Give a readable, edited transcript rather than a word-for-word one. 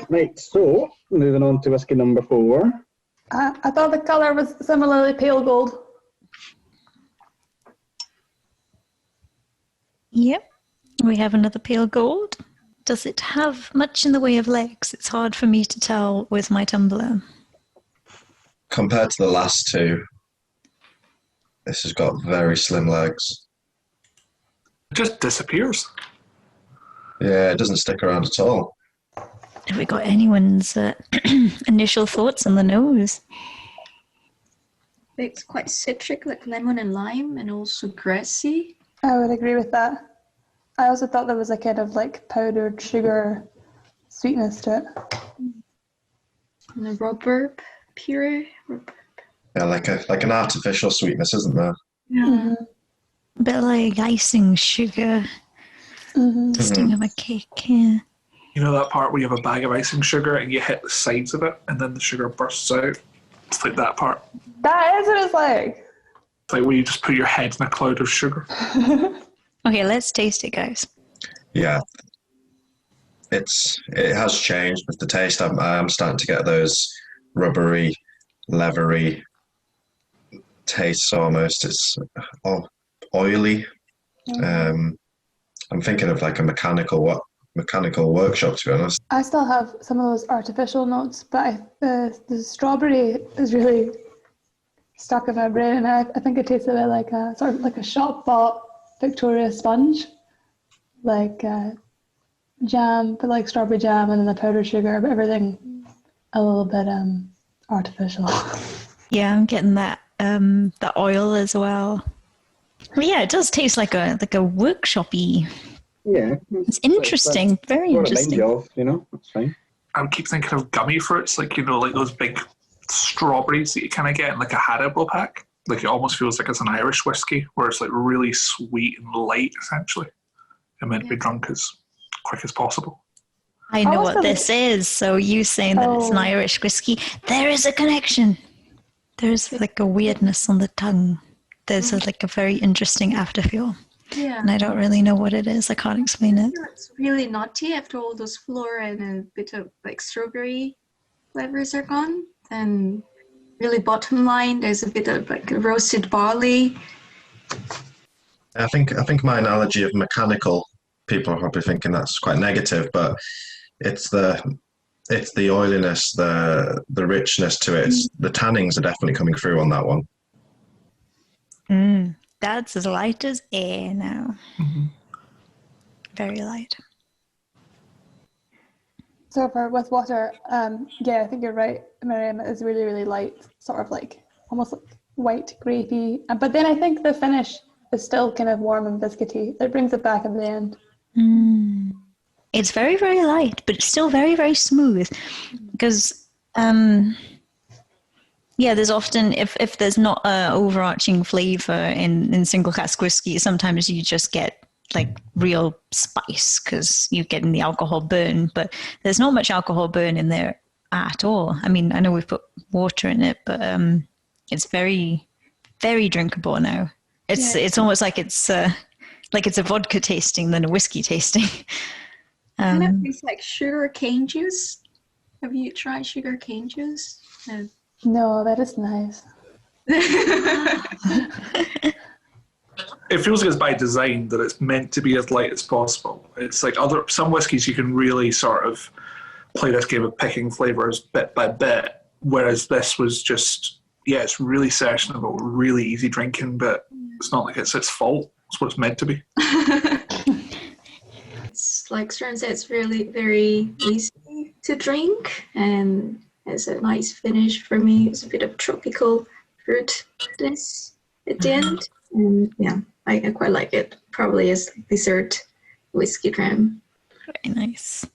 Right, so moving on to whiskey number 4. I thought the colour was similarly pale gold. Yep, we have another pale gold. Does it have much in the way of legs? It's hard for me to tell with my tumbler. Compared to the last two, this has got very slim legs. It just disappears. Yeah, it doesn't stick around at all. Have we got anyone's initial thoughts on the nose? It's quite citric, like lemon and lime, and also grassy. I would agree with that. I also thought there was a kind of like powdered sugar sweetness to it. And a rhubarb puree. Yeah, like an artificial sweetness, isn't there? Yeah. Mm-hmm. A bit like icing sugar. Tasting of a cake, yeah. You know that part where you have a bag of icing sugar and you hit the sides of it and then the sugar bursts out? It's like that part. That is what it's like. It's like when you just put your head in a cloud of sugar. Okay, let's taste it, guys. Yeah. It has changed with the taste. I'm starting to get those rubbery, leathery tastes almost. It's oily. I'm thinking of like a mechanical workshop, to be honest. I still have some of those artificial notes, but the strawberry is really stuck in my brain, and I think it tastes a bit like a sort of like a shop-bought Victoria sponge, like jam, but like strawberry jam and then the powdered sugar, but everything a little bit artificial. Yeah, I'm getting that the oil as well. But yeah, it does taste like a workshop-y. Yeah. It's interesting, very interesting. Off, that's fine. I keep thinking of gummy fruits, like, like those big strawberries that you kind of get in like a Haribo pack. Like it almost feels like it's an Irish whiskey, where it's like really sweet and light, essentially. And meant to be drunk as quick as possible. I know what this is, so you saying that it's an Irish whiskey, there is a connection. There's like a weirdness on the tongue. There's like a very interesting afterfeel. Yeah. And I don't really know what it is. I can't explain it. It's really nutty after all those flora and a bit of like strawberry flavors are gone. And really bottom line, there's a bit of like roasted barley. I think my analogy of mechanical, people are probably thinking that's quite negative, but it's the oiliness, the richness to it. The tannins are definitely coming through on that one. That's as light as air now. Very light. So with water, yeah, I think you're right, Miriam. It's really, really light, sort of like almost like white grapey. But then I think the finish is still kind of warm and biscuity. It brings it back at the end. It's very, very light, but it's still very, very smooth. Because, yeah, there's often, if there's not an overarching flavour in single cask whiskey, sometimes you just get like real spice because you're getting the alcohol burn, but there's not much alcohol burn in there at all. I mean, I know we've put water in it, but it's very, very drinkable now. It's almost like it's a vodka tasting than a whiskey tasting. Kind of tastes like sugar cane juice. Have you tried sugar cane juice? No, that is nice. It feels like it's by design that it's meant to be as light as possible. It's like some whiskies you can really sort of play this game of picking flavours bit by bit, whereas this was just, it's really sessionable, really easy drinking, but it's not like it's its fault. It's what it's meant to be. It's like Stern said, it's really very easy to drink and it's a nice finish for me. It's a bit of tropical fruitness at the end. And yeah, I quite like it. Probably as dessert whiskey dram. Very nice.